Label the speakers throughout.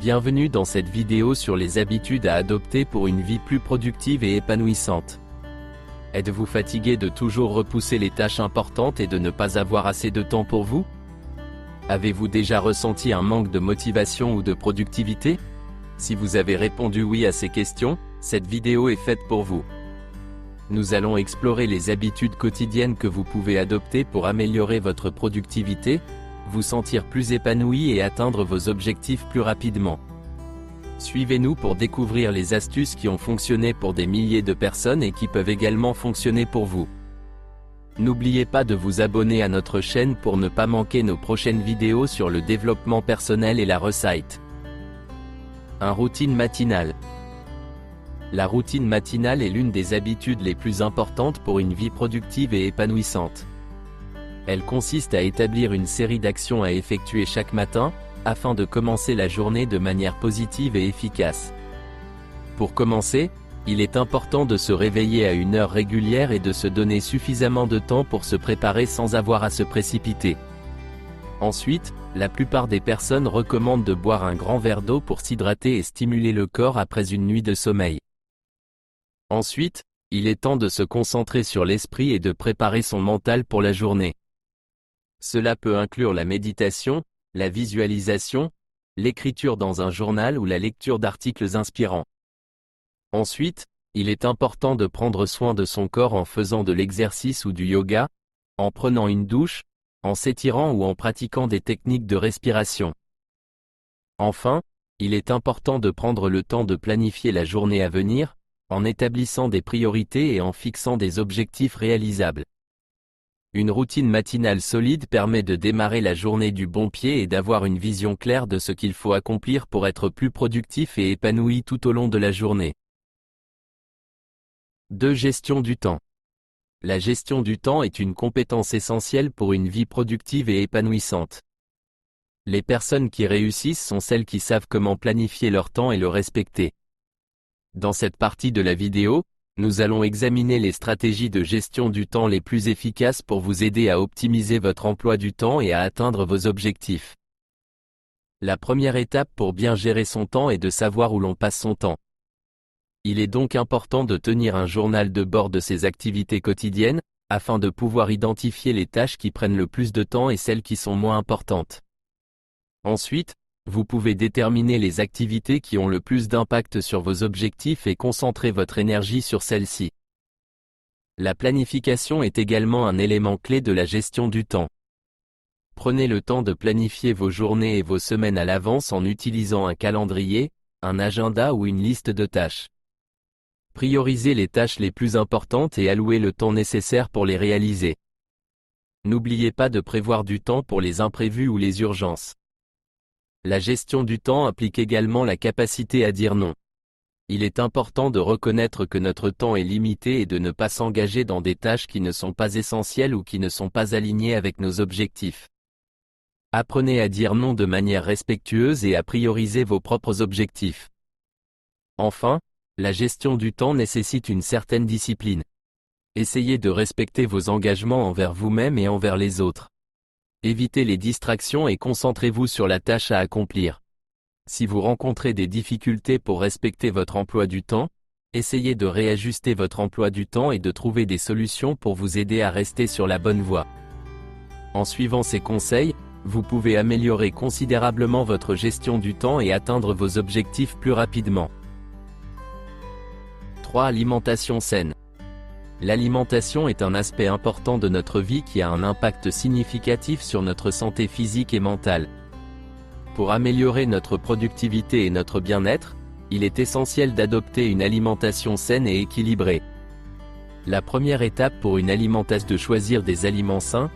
Speaker 1: Bienvenue dans cette vidéo sur les habitudes à adopter pour une vie plus productive et épanouissante. Êtes-vous fatigué de toujours repousser les tâches importantes et de ne pas avoir assez de temps pour vous? Avez-vous déjà ressenti un manque de motivation ou de productivité? Si vous avez répondu oui à ces questions, cette vidéo est faite pour vous. Nous allons explorer les habitudes quotidiennes que vous pouvez adopter pour améliorer votre productivité, vous sentir plus épanoui et atteindre vos objectifs plus rapidement. Suivez-nous pour découvrir les astuces qui ont fonctionné pour des milliers de personnes et qui peuvent également fonctionner pour vous. N'oubliez pas de vous abonner à notre chaîne pour ne pas manquer nos prochaines vidéos sur le développement personnel et la recette. Routine matinale. La routine matinale est l'une des habitudes les plus importantes pour une vie productive et épanouissante. Elle consiste à établir une série d'actions à effectuer chaque matin, afin de commencer la journée de manière positive et efficace. Pour commencer, il est important de se réveiller à une heure régulière et de se donner suffisamment de temps pour se préparer sans avoir à se précipiter. Ensuite, la plupart des personnes recommandent de boire un grand verre d'eau pour s'hydrater et stimuler le corps après une nuit de sommeil. Ensuite, il est temps de se concentrer sur l'esprit et de préparer son mental pour la journée. Cela peut inclure la méditation, la visualisation, l'écriture dans un journal ou la lecture d'articles inspirants. Ensuite, il est important de prendre soin de son corps en faisant de l'exercice ou du yoga, en prenant une douche, en s'étirant ou en pratiquant des techniques de respiration. Enfin, il est important de prendre le temps de planifier la journée à venir, en établissant des priorités et en fixant des objectifs réalisables. Une routine matinale solide permet de démarrer la journée du bon pied et d'avoir une vision claire de ce qu'il faut accomplir pour être plus productif et épanoui tout au long de la journée. 2. Gestion du temps. La gestion du temps est une compétence essentielle pour une vie productive et épanouissante. Les personnes qui réussissent sont celles qui savent comment planifier leur temps et le respecter. Dans cette partie de la vidéo, nous allons examiner les stratégies de gestion du temps les plus efficaces pour vous aider à optimiser votre emploi du temps et à atteindre vos objectifs. La première étape pour bien gérer son temps est de savoir où l'on passe son temps. Il est donc important de tenir un journal de bord de ses activités quotidiennes, afin de pouvoir identifier les tâches qui prennent le plus de temps et celles qui sont moins importantes. Ensuite, vous pouvez déterminer les activités qui ont le plus d'impact sur vos objectifs et concentrer votre énergie sur celles-ci. La planification est également un élément clé de la gestion du temps. Prenez le temps de planifier vos journées et vos semaines à l'avance en utilisant un calendrier, un agenda ou une liste de tâches. Priorisez les tâches les plus importantes et allouez le temps nécessaire pour les réaliser. N'oubliez pas de prévoir du temps pour les imprévus ou les urgences. La gestion du temps implique également la capacité à dire non. Il est important de reconnaître que notre temps est limité et de ne pas s'engager dans des tâches qui ne sont pas essentielles ou qui ne sont pas alignées avec nos objectifs. Apprenez à dire non de manière respectueuse et à prioriser vos propres objectifs. Enfin, la gestion du temps nécessite une certaine discipline. Essayez de respecter vos engagements envers vous-même et envers les autres. Évitez les distractions et concentrez-vous sur la tâche à accomplir. Si vous rencontrez des difficultés pour respecter votre emploi du temps, essayez de réajuster votre emploi du temps et de trouver des solutions pour vous aider à rester sur la bonne voie. En suivant ces conseils, vous pouvez améliorer considérablement votre gestion du temps et atteindre vos objectifs plus rapidement. 3. Alimentation saine. L'alimentation est un aspect important de notre vie qui a un impact significatif sur notre santé physique et mentale. Pour améliorer notre productivité et notre bien-être, il est essentiel d'adopter une alimentation saine et équilibrée. La première étape pour une alimentation est de choisir des aliments sains.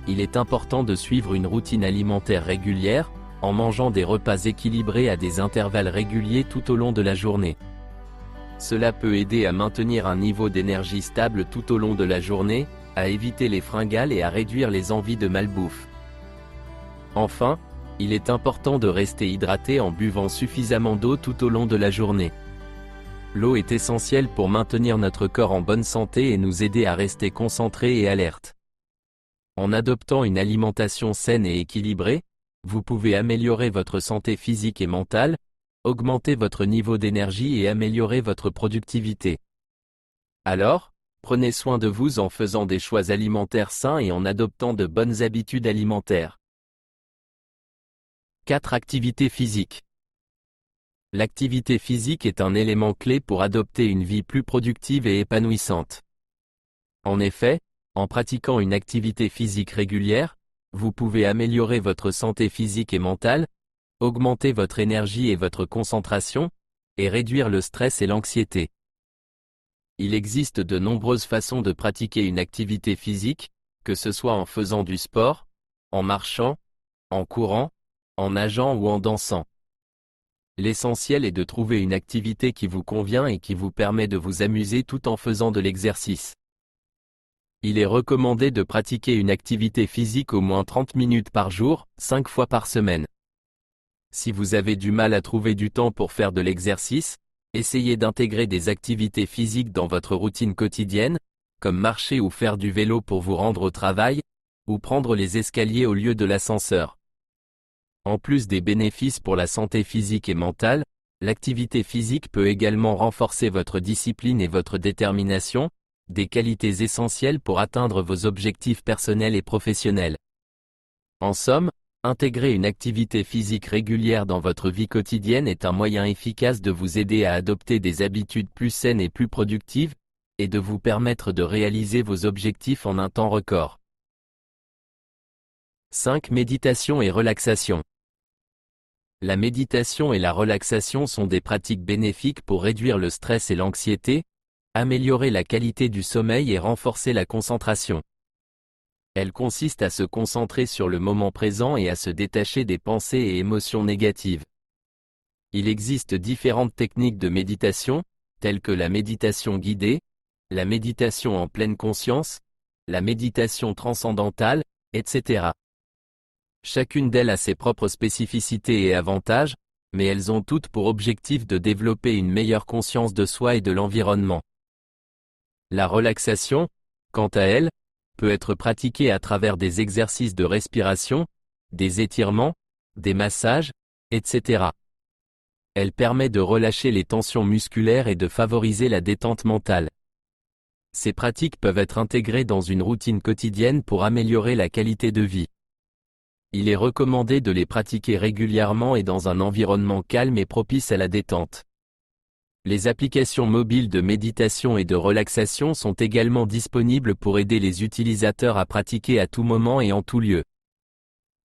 Speaker 1: Il est important de suivre une routine alimentaire régulière, en mangeant des repas équilibrés à des intervalles réguliers tout au long de la journée. Cela peut aider à maintenir un niveau d'énergie stable tout au long de la journée, à éviter les fringales et à réduire les envies de malbouffe. Enfin, il est important de rester hydraté en buvant suffisamment d'eau tout au long de la journée. L'eau est essentielle pour maintenir notre corps en bonne santé et nous aider à rester concentrés et alertes. En adoptant une alimentation saine et équilibrée, vous pouvez améliorer votre santé physique et mentale, augmenter votre niveau d'énergie et améliorer votre productivité. Alors, prenez soin de vous en faisant des choix alimentaires sains et en adoptant de bonnes habitudes alimentaires. 4. Activité physique. L'activité physique est un élément clé pour adopter une vie plus productive et épanouissante. En effet, en pratiquant une activité physique régulière, vous pouvez améliorer votre santé physique et mentale, augmenter votre énergie et votre concentration, et réduire le stress et l'anxiété. Il existe de nombreuses façons de pratiquer une activité physique, que ce soit en faisant du sport, en marchant, en courant, en nageant ou en dansant. L'essentiel est de trouver une activité qui vous convient et qui vous permet de vous amuser tout en faisant de l'exercice. Il est recommandé de pratiquer une activité physique au moins 30 minutes par jour, 5 fois par semaine. Si vous avez du mal à trouver du temps pour faire de l'exercice, essayez d'intégrer des activités physiques dans votre routine quotidienne, comme marcher ou faire du vélo pour vous rendre au travail, ou prendre les escaliers au lieu de l'ascenseur. En plus des bénéfices pour la santé physique et mentale, l'activité physique peut également renforcer votre discipline et votre détermination, des qualités essentielles pour atteindre vos objectifs personnels et professionnels. En somme, intégrer une activité physique régulière dans votre vie quotidienne est un moyen efficace de vous aider à adopter des habitudes plus saines et plus productives, et de vous permettre de réaliser vos objectifs en un temps record. 5. Méditation et relaxation. La méditation et la relaxation sont des pratiques bénéfiques pour réduire le stress et l'anxiété, améliorer la qualité du sommeil et renforcer la concentration. Elle consiste à se concentrer sur le moment présent et à se détacher des pensées et émotions négatives. Il existe différentes techniques de méditation, telles que la méditation guidée, la méditation en pleine conscience, la méditation transcendantale, etc. Chacune d'elles a ses propres spécificités et avantages, mais elles ont toutes pour objectif de développer une meilleure conscience de soi et de l'environnement. La relaxation, quant à elle, peut être pratiquée à travers des exercices de respiration, des étirements, des massages, etc. Elle permet de relâcher les tensions musculaires et de favoriser la détente mentale. Ces pratiques peuvent être intégrées dans une routine quotidienne pour améliorer la qualité de vie. Il est recommandé de les pratiquer régulièrement et dans un environnement calme et propice à la détente. Les applications mobiles de méditation et de relaxation sont également disponibles pour aider les utilisateurs à pratiquer à tout moment et en tout lieu.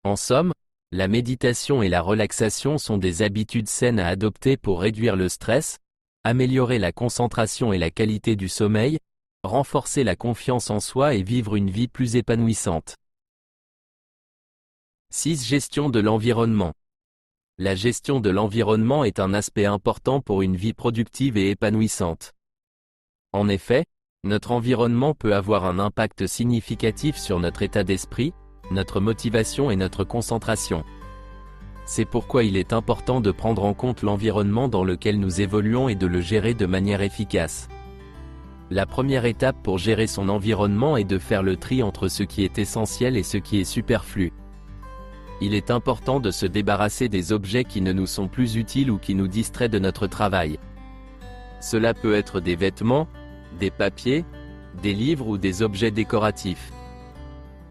Speaker 1: En somme, la méditation et la relaxation sont des habitudes saines à adopter pour réduire le stress, améliorer la concentration et la qualité du sommeil, renforcer la confiance en soi et vivre une vie plus épanouissante. 6. Gestion de l'environnement. La gestion de l'environnement est un aspect important pour une vie productive et épanouissante. En effet, notre environnement peut avoir un impact significatif sur notre état d'esprit, notre motivation et notre concentration. C'est pourquoi il est important de prendre en compte l'environnement dans lequel nous évoluons et de le gérer de manière efficace. La première étape pour gérer son environnement est de faire le tri entre ce qui est essentiel et ce qui est superflu. Il est important de se débarrasser des objets qui ne nous sont plus utiles ou qui nous distraient de notre travail. Cela peut être des vêtements, des papiers, des livres ou des objets décoratifs.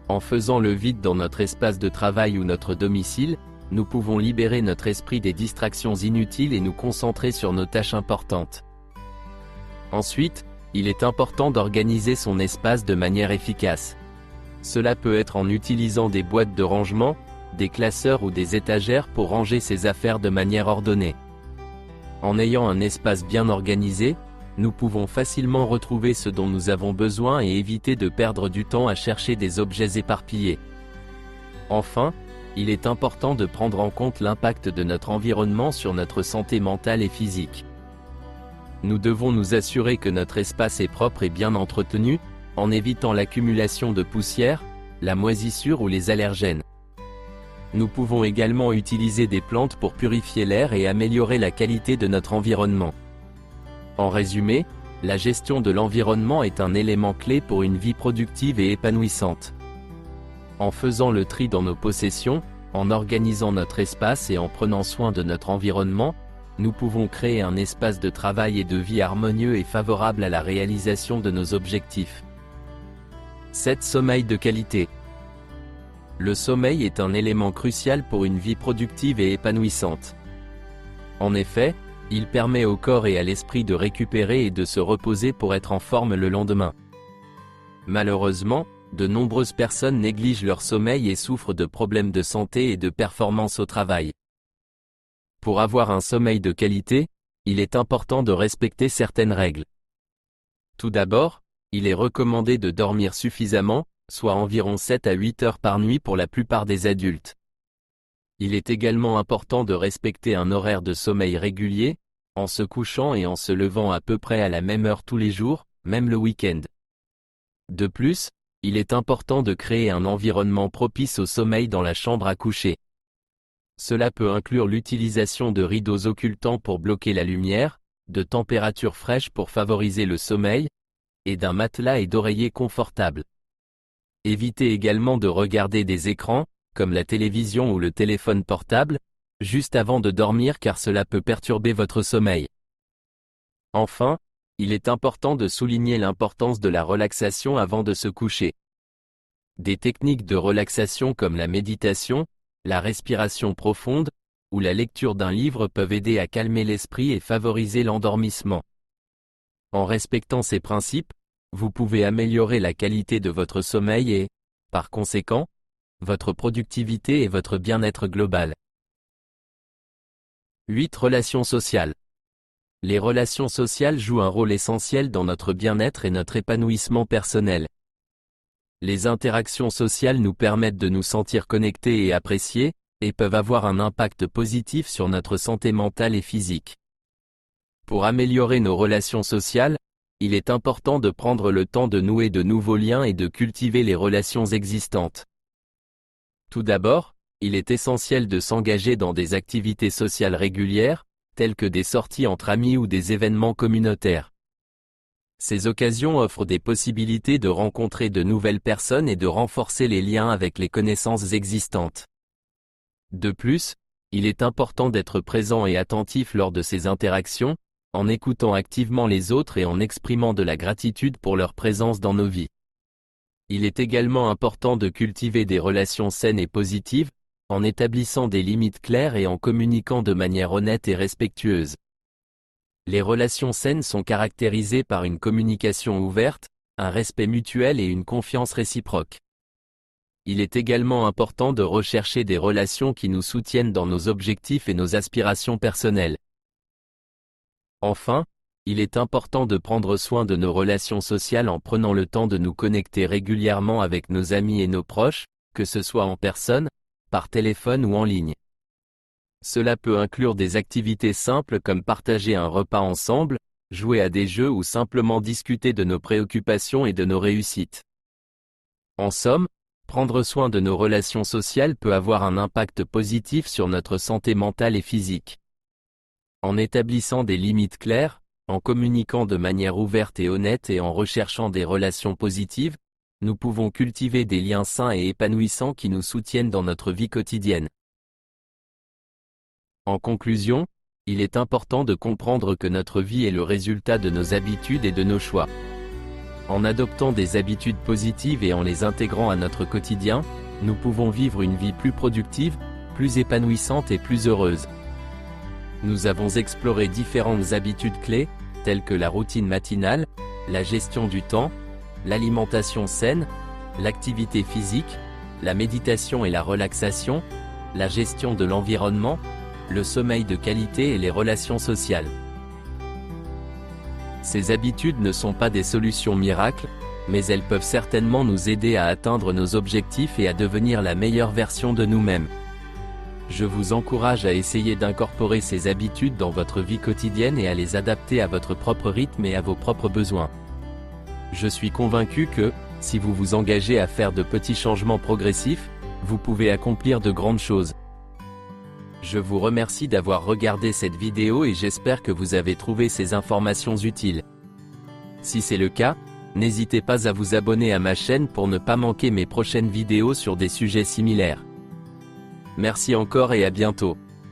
Speaker 1: En faisant le vide dans notre espace de travail ou notre domicile, nous pouvons libérer notre esprit des distractions inutiles et nous concentrer sur nos tâches importantes. Ensuite, il est important d'organiser son espace de manière efficace. Cela peut être en utilisant des boîtes de rangement, des classeurs ou des étagères pour ranger ses affaires de manière ordonnée. En ayant un espace bien organisé, nous pouvons facilement retrouver ce dont nous avons besoin et éviter de perdre du temps à chercher des objets éparpillés. Enfin, il est important de prendre en compte l'impact de notre environnement sur notre santé mentale et physique. Nous devons nous assurer que notre espace est propre et bien entretenu, en évitant l'accumulation de poussière, la moisissure ou les allergènes. Nous pouvons également utiliser des plantes pour purifier l'air et améliorer la qualité de notre environnement. En résumé, la gestion de l'environnement est un élément clé pour une vie productive et épanouissante. En faisant le tri dans nos possessions, en organisant notre espace et en prenant soin de notre environnement, nous pouvons créer un espace de travail et de vie harmonieux et favorable à la réalisation de nos objectifs. 7. Sommeil de qualité. Le sommeil est un élément crucial pour une vie productive et épanouissante. En effet, il permet au corps et à l'esprit de récupérer et de se reposer pour être en forme le lendemain. Malheureusement, de nombreuses personnes négligent leur sommeil et souffrent de problèmes de santé et de performance au travail. Pour avoir un sommeil de qualité, il est important de respecter certaines règles. Tout d'abord, il est recommandé de dormir suffisamment, soit environ 7 à 8 heures par nuit pour la plupart des adultes. Il est également important de respecter un horaire de sommeil régulier, en se couchant et en se levant à peu près à la même heure tous les jours, même le week-end. De plus, il est important de créer un environnement propice au sommeil dans la chambre à coucher. Cela peut inclure l'utilisation de rideaux occultants pour bloquer la lumière, de températures fraîches pour favoriser le sommeil, et d'un matelas et d'oreillers confortables. Évitez également de regarder des écrans, comme la télévision ou le téléphone portable, juste avant de dormir car cela peut perturber votre sommeil. Enfin, il est important de souligner l'importance de la relaxation avant de se coucher. Des techniques de relaxation comme la méditation, la respiration profonde, ou la lecture d'un livre peuvent aider à calmer l'esprit et favoriser l'endormissement. En respectant ces principes, vous pouvez améliorer la qualité de votre sommeil et, par conséquent, votre productivité et votre bien-être global. 8. Relations sociales. Les relations sociales jouent un rôle essentiel dans notre bien-être et notre épanouissement personnel. Les interactions sociales nous permettent de nous sentir connectés et appréciés, et peuvent avoir un impact positif sur notre santé mentale et physique. Pour améliorer nos relations sociales, il est important de prendre le temps de nouer de nouveaux liens et de cultiver les relations existantes. Tout d'abord, il est essentiel de s'engager dans des activités sociales régulières, telles que des sorties entre amis ou des événements communautaires. Ces occasions offrent des possibilités de rencontrer de nouvelles personnes et de renforcer les liens avec les connaissances existantes. De plus, il est important d'être présent et attentif lors de ces interactions, en écoutant activement les autres et en exprimant de la gratitude pour leur présence dans nos vies. Il est également important de cultiver des relations saines et positives, en établissant des limites claires et en communiquant de manière honnête et respectueuse. Les relations saines sont caractérisées par une communication ouverte, un respect mutuel et une confiance réciproque. Il est également important de rechercher des relations qui nous soutiennent dans nos objectifs et nos aspirations personnelles. Enfin, il est important de prendre soin de nos relations sociales en prenant le temps de nous connecter régulièrement avec nos amis et nos proches, que ce soit en personne, par téléphone ou en ligne. Cela peut inclure des activités simples comme partager un repas ensemble, jouer à des jeux ou simplement discuter de nos préoccupations et de nos réussites. En somme, prendre soin de nos relations sociales peut avoir un impact positif sur notre santé mentale et physique. En établissant des limites claires, en communiquant de manière ouverte et honnête et en recherchant des relations positives, nous pouvons cultiver des liens sains et épanouissants qui nous soutiennent dans notre vie quotidienne. En conclusion, il est important de comprendre que notre vie est le résultat de nos habitudes et de nos choix. En adoptant des habitudes positives et en les intégrant à notre quotidien, nous pouvons vivre une vie plus productive, plus épanouissante et plus heureuse. Nous avons exploré différentes habitudes clés, telles que la routine matinale, la gestion du temps, l'alimentation saine, l'activité physique, la méditation et la relaxation, la gestion de l'environnement, le sommeil de qualité et les relations sociales. Ces habitudes ne sont pas des solutions miracles, mais elles peuvent certainement nous aider à atteindre nos objectifs et à devenir la meilleure version de nous-mêmes. Je vous encourage à essayer d'incorporer ces habitudes dans votre vie quotidienne et à les adapter à votre propre rythme et à vos propres besoins. Je suis convaincu que, si vous vous engagez à faire de petits changements progressifs, vous pouvez accomplir de grandes choses. Je vous remercie d'avoir regardé cette vidéo et j'espère que vous avez trouvé ces informations utiles. Si c'est le cas, n'hésitez pas à vous abonner à ma chaîne pour ne pas manquer mes prochaines vidéos sur des sujets similaires. Merci encore et à bientôt.